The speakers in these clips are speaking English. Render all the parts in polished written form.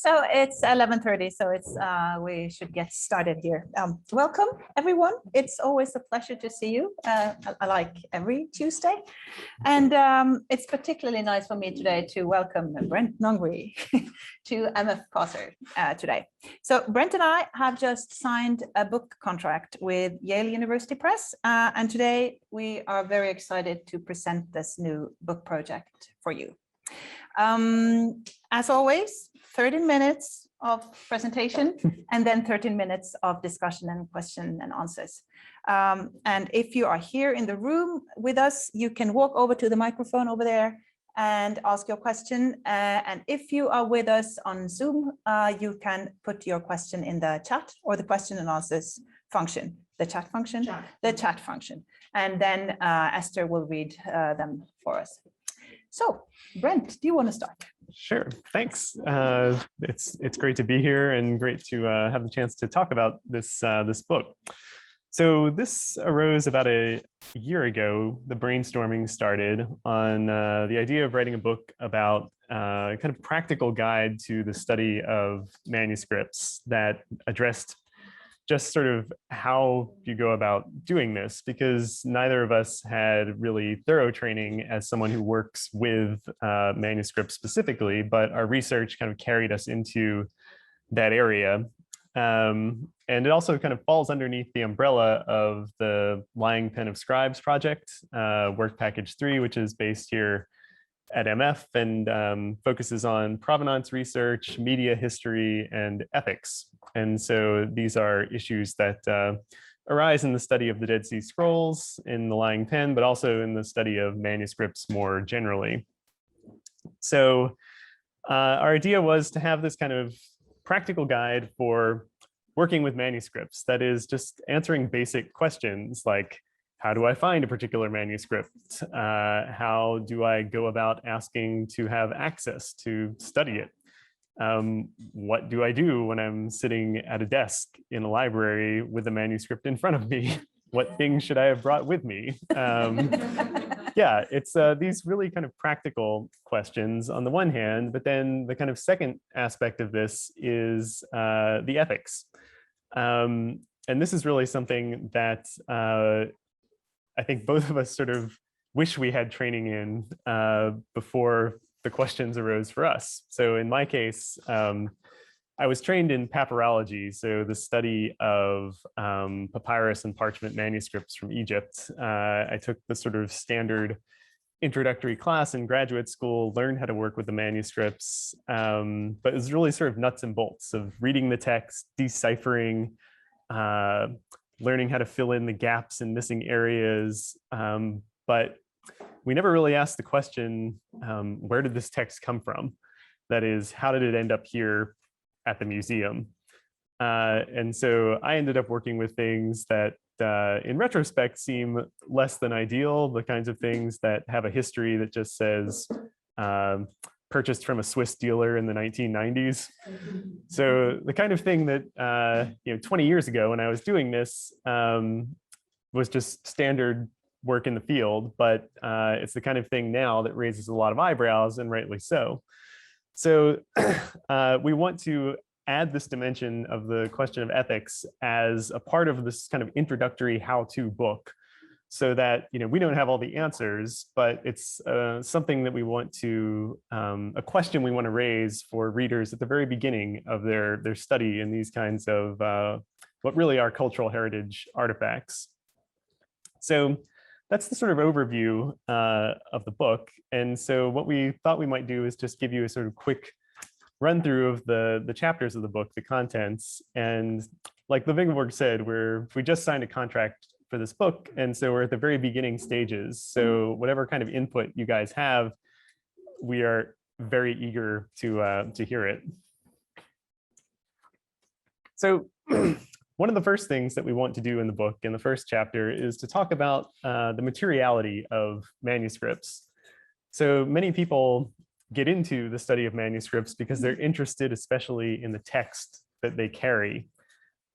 So it's 11:30, so it's we should get started here. Welcome, everyone. It's always a pleasure to see you, like every Tuesday. And it's particularly nice for me today to welcome Brent Nongbri to MF CASR today. So Brent and I have just signed a book contract with Yale University Press, and today we are very excited to present this new book project for you. As always, 30 minutes of presentation and then 13 minutes of discussion and question and answers. And if you are here in the room with us, you can walk over to the microphone over there and ask your question. And if you are with us on Zoom, you can put your question in the chat or the question and answers function, the chat function, the chat function. And then Esther will read them for us. So, Brent, do you want to start? Sure, thanks. It's great to be here and great to have the chance to talk about this this book. So this arose about a year ago. The brainstorming started on the idea of writing a book about kind of practical guide to the study of manuscripts that addressed just sort of how you go about doing this, because neither of us had really thorough training as someone who works with manuscripts specifically, but our research kind of carried us into that area. And it also kind of falls underneath the umbrella of the Lying Pen of Scribes project, work package 3, which is based here at MF and focuses on provenance research, media history, and ethics. And so these are issues that arise in the study of the Dead Sea Scrolls in the Lying Pen, but also in the study of manuscripts more generally. So our idea was to have this kind of practical guide for working with manuscripts, that is just answering basic questions like, how do I find a particular manuscript? How do I go about asking to have access to study it? What do I do when I'm sitting at a desk in a library with a manuscript in front of me? What things should I have brought with me? Yeah, it's these really kind of practical questions on the one hand, but then the kind of second aspect of this is the ethics. And this is really something that I think both of us sort of wish we had training in before the questions arose for us. So in my case, I was trained in papyrology, so the study of papyrus and parchment manuscripts from Egypt. I took the sort of standard introductory class in graduate school, learned how to work with the manuscripts, but it was really sort of nuts and bolts of reading the text, deciphering, learning how to fill in the gaps and missing areas. But we never really asked the question, where did this text come from? That is, how did it end up here at the museum? And so I ended up working with things that in retrospect seem less than ideal, the kinds of things that have a history that just says, purchased from a Swiss dealer in the 1990s. So the kind of thing that 20 years ago when I was doing this was just standard work in the field, but it's the kind of thing now that raises a lot of eyebrows, and rightly so. So we want to add this dimension of the question of ethics as a part of this kind of introductory how-to book, so that we don't have all the answers, but it's something that we want to, a question we want to raise for readers at the very beginning of their study in these kinds of what really are cultural heritage artifacts. So that's the sort of overview of the book. And so what we thought we might do is just give you a sort of quick run through of the chapters of the book, the contents. And like Ingeborg said, we just signed a contract for this book. And so we're at the very beginning stages. So whatever kind of input you guys have, we are very eager to hear it. So one of the first things that we want to do in the book, in the first chapter, is to talk about the materiality of manuscripts. So many people get into the study of manuscripts because they're interested especially in the text that they carry.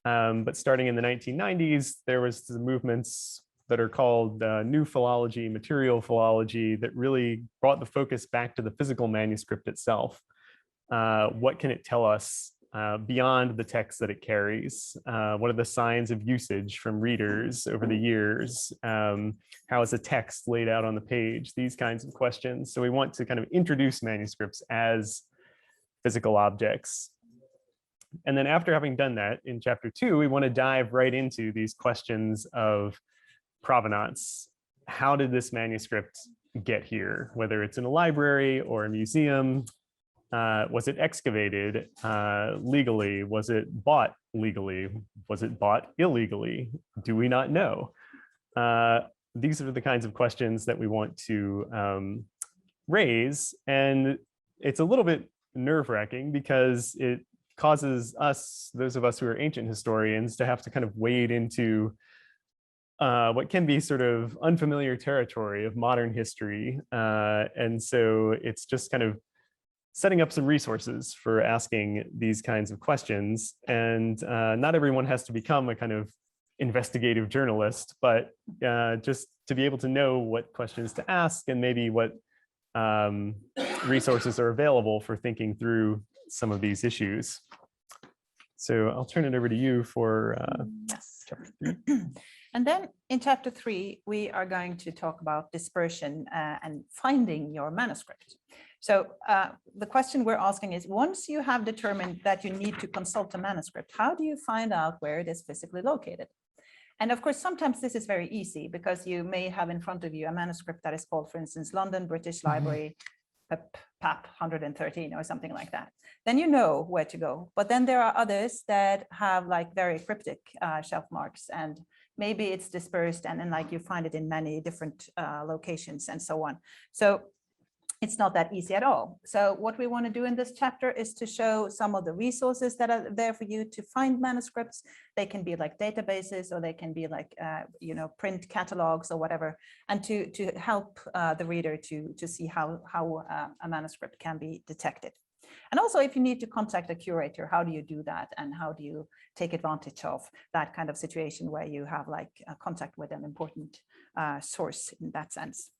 But starting in the 1990s, there was the movements that are called new philology, material philology, that really brought the focus back to the physical manuscript itself. what can it tell us beyond the text that it carries? What are the signs of usage from readers over the years? How is a text laid out on the page? These kinds of questions. So we want to kind of introduce manuscripts as physical objects. And then after having done that, in chapter 2, we want to dive right into these questions of provenance. How did this manuscript get here? Whether it's in a library or a museum, was it excavated legally? Was it bought legally? Was it bought illegally? Do we not know? These are the kinds of questions that we want to raise. And it's a little bit nerve-wracking because it causes us, those of us who are ancient historians, to have to kind of wade into what can be sort of unfamiliar territory of modern history. And so it's just kind of setting up some resources for asking these kinds of questions. And not everyone has to become a kind of investigative journalist, but just to be able to know what questions to ask and maybe what resources are available for thinking through some of these issues. So I'll turn it over to you for yes. chapter 3. And then in chapter 3, we are going to talk about dispersion and finding your manuscript. So the question we're asking is, once you have determined that you need to consult a manuscript, how do you find out where it is physically located? And of course, sometimes this is very easy because you may have in front of you a manuscript that is called, for instance, London British Library, PAP 113 or something like that. Then you know where to go. But then there are others that have like very cryptic shelf marks, and maybe it's dispersed and like you find it in many different locations and so on. So it's not that easy at all. So what we want to do in this chapter is to show some of the resources that are there for you to find manuscripts. They can be like databases, or they can be like, print catalogs or whatever, and to help the reader to see how a manuscript can be detected. And also, if you need to contact a curator, how do you do that? And how do you take advantage of that kind of situation where you have like a contact with an important source in that sense?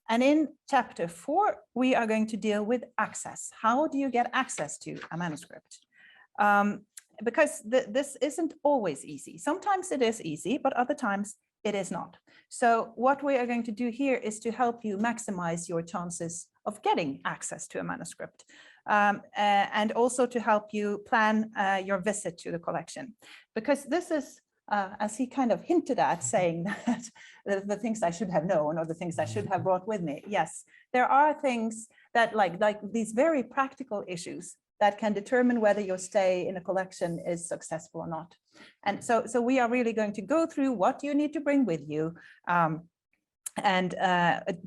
And in chapter 4, we are going to deal with access. How do you get access to a manuscript? Because this isn't always easy. Sometimes it is easy, but other times it is not. So what we are going to do here is to help you maximize your chances of getting access to a manuscript, and also to help you plan your visit to the collection. Because this is, as he kind of hinted at, saying that the things I should have known or the things I should have brought with me. Yes, there are things that like these very practical issues that can determine whether your stay in a collection is successful or not. And so we are really going to go through what you need to bring with you. Do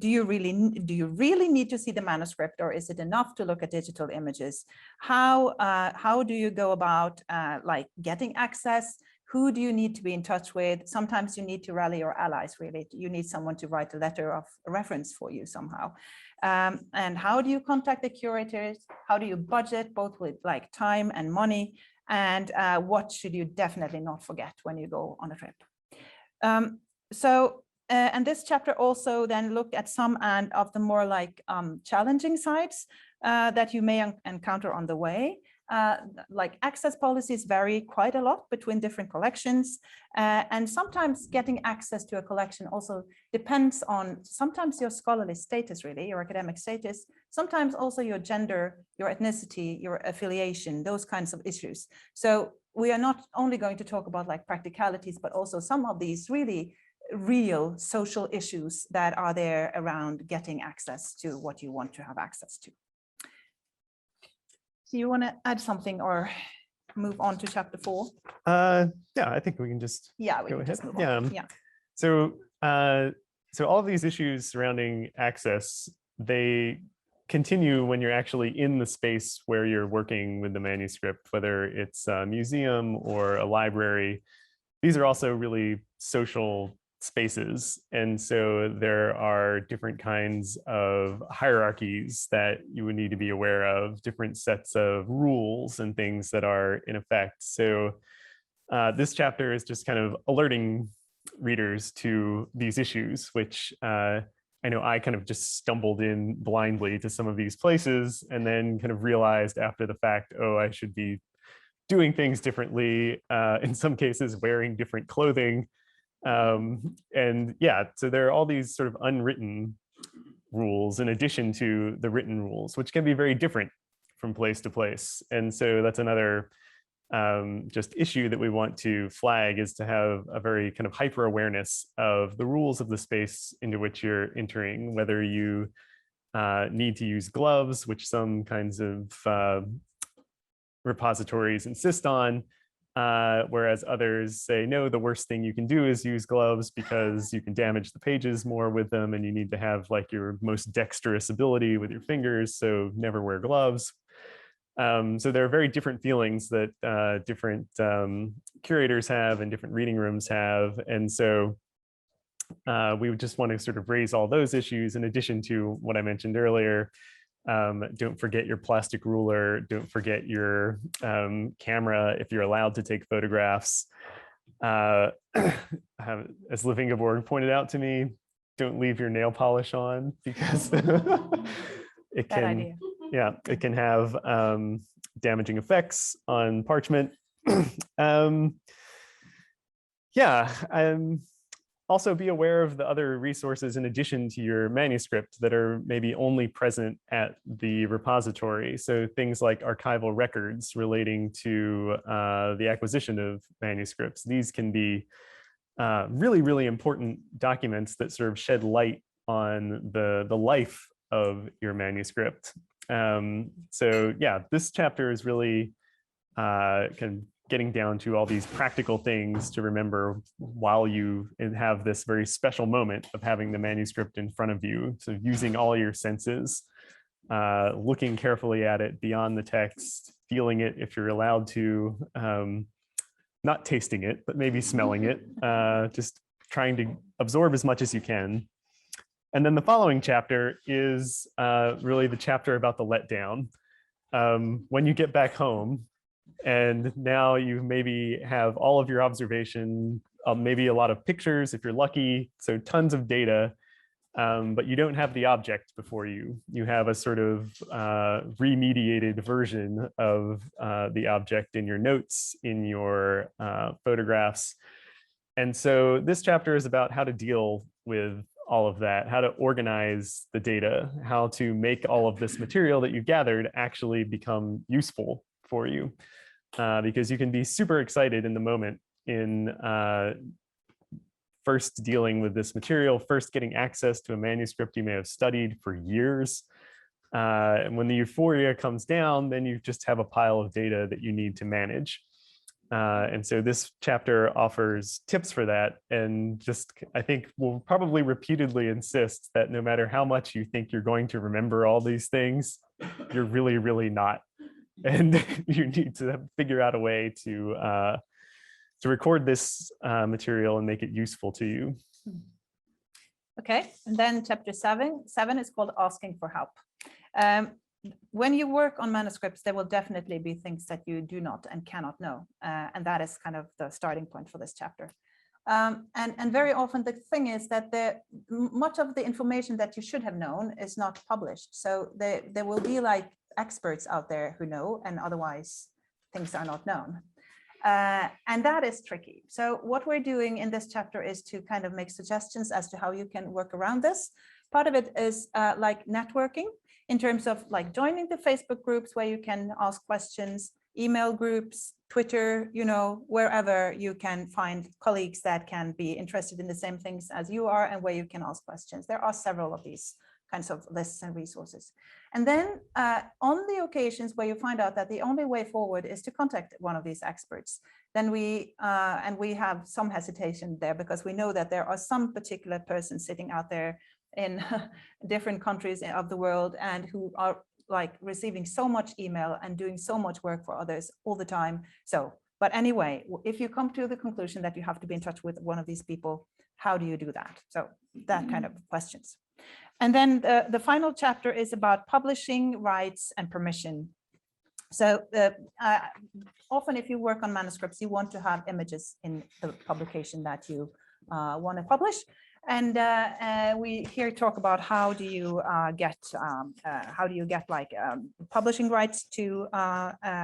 you really need to see the manuscript, or is it enough to look at digital images? How do you go about like getting access? Who do you need to be in touch with? Sometimes you need to rally your allies, really. You need someone to write a letter of reference for you somehow. And how do you contact the curators? How do you budget, both with like time and money? And what should you definitely not forget when you go on a trip? And this chapter also then look at some of the more like challenging sides that you may encounter on the way. Like access policies vary quite a lot between different collections, and sometimes getting access to a collection also depends on sometimes your scholarly status, really, your academic status, sometimes also your gender, your ethnicity, your affiliation, those kinds of issues. So we are not only going to talk about like practicalities, but also some of these really real social issues that are there around getting access to what you want to have access to. Do you want to add something or move on to chapter 4? Yeah, I think we can just we go can ahead. just move on. Yeah. So all of these issues surrounding access, they continue when you're actually in the space where you're working with the manuscript, whether it's a museum or a library. These are also really social spaces. And so there are different kinds of hierarchies that you would need to be aware of, different sets of rules and things that are in effect. So this chapter is just kind of alerting readers to these issues, which I know I kind of just stumbled in blindly to some of these places and then kind of realized after the fact, oh, I should be doing things differently, in some cases wearing different clothing. And yeah, so there are all these sort of unwritten rules in addition to the written rules, which can be very different from place to place. And so that's another just issue that we want to flag, is to have a very kind of hyper awareness of the rules of the space into which you're entering, whether you need to use gloves, which some kinds of repositories insist on, whereas others say, no, the worst thing you can do is use gloves because you can damage the pages more with them, and you need to have like your most dexterous ability with your fingers, so never wear gloves. So there are very different feelings that different curators have and different reading rooms have. And so we would just want to sort of raise all those issues in addition to what I mentioned earlier. Don't forget your plastic ruler. Don't forget your camera if you're allowed to take photographs. As Ingeborg pointed out to me, don't leave your nail polish on, because it can, yeah, it can have damaging effects on parchment. Also be aware of the other resources in addition to your manuscript that are maybe only present at the repository. So things like archival records relating to the acquisition of manuscripts. These can be really, really important documents that sort of shed light on the life of your manuscript. So yeah, this chapter is really kind of getting down to all these practical things to remember while you have this very special moment of having the manuscript in front of you. So using all your senses, looking carefully at it beyond the text, feeling it if you're allowed to, not tasting it, but maybe smelling it, just trying to absorb as much as you can. And then the following chapter is really the chapter about the letdown. When you get back home, and now you maybe have all of your observation, maybe a lot of pictures if you're lucky, so tons of data, but you don't have the object before you. You have a sort of remediated version of the object in your notes, in your photographs. And so this chapter is about how to deal with all of that, how to organize the data, how to make all of this material that you gathered actually become useful for you. Because you can be super excited in the moment in first dealing with this material, first getting access to a manuscript you may have studied for years. And when the euphoria comes down, then you just have a pile of data that you need to manage. And so this chapter offers tips for that. And just, I think we'll probably repeatedly insist that no matter how much you think you're going to remember all these things, you're really, really not. And you need to figure out a way to record this material and make it useful to you. Okay, and then chapter 7 is called Asking for Help. When you work on manuscripts, there will definitely be things that you do not and cannot know. And that is kind of the starting point for this chapter. And very often the thing is that much of the information that you should have known is not published. So there will be like experts out there who know, and otherwise things are not known. And that is tricky. So what we're doing in this chapter is to kind of make suggestions as to how you can work around this. Part of it is like networking, in terms of like joining the Facebook groups where you can ask questions, email groups, Twitter, you know, wherever you can find colleagues that can be interested in the same things as you are and where you can ask questions. There are several of these kinds of lists and resources. And then on the occasions where you find out that the only way forward is to contact one of these experts, then we have some hesitation there, because we know that there are some particular persons sitting out there in different countries of the world and who are like receiving so much email and doing so much work for others all the time. So, but anyway, if you come to the conclusion that you have to be in touch with one of these people, how do you do that? So that kind of questions. And then the final chapter is about publishing rights and permission. So often if you work on manuscripts, you want to have images in the publication that you want to publish. And we here talk about how do you get like publishing rights to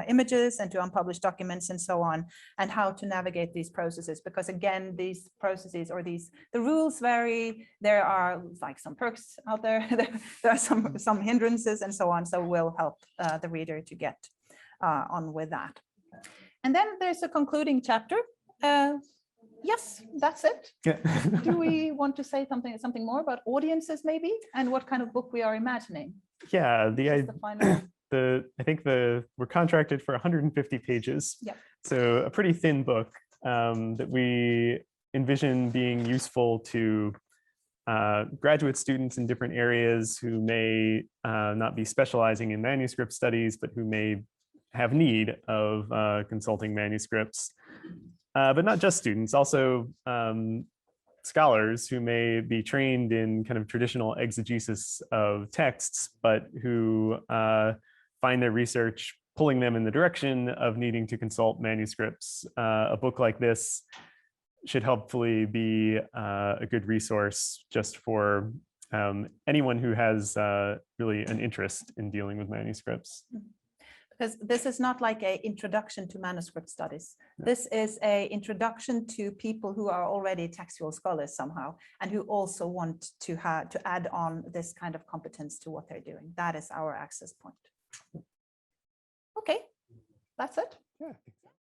images and to unpublished documents and so on, and how to navigate these processes. Because again, these processes or the rules vary. There are like some perks out there. There are some hindrances and so on. So we'll help the reader to get on with that. And then there's a concluding chapter. Yes, that's it. Yeah. Do we want to say something more about audiences maybe, and what kind of book we are imagining? Yeah, I think we're contracted for 150 pages. Yeah. So a pretty thin book that we envision being useful to graduate students in different areas who may not be specializing in manuscript studies, but who may have need of consulting manuscripts. But not just students, also scholars who may be trained in kind of traditional exegesis of texts, but who find their research pulling them in the direction of needing to consult manuscripts. A book like this should hopefully be a good resource just for anyone who has really an interest in dealing with manuscripts. Because this is not like an introduction to manuscript studies. This is an introduction to people who are already textual scholars somehow, and who also want to add on this kind of competence to what they're doing. That is our access point. Okay, that's it. Yeah.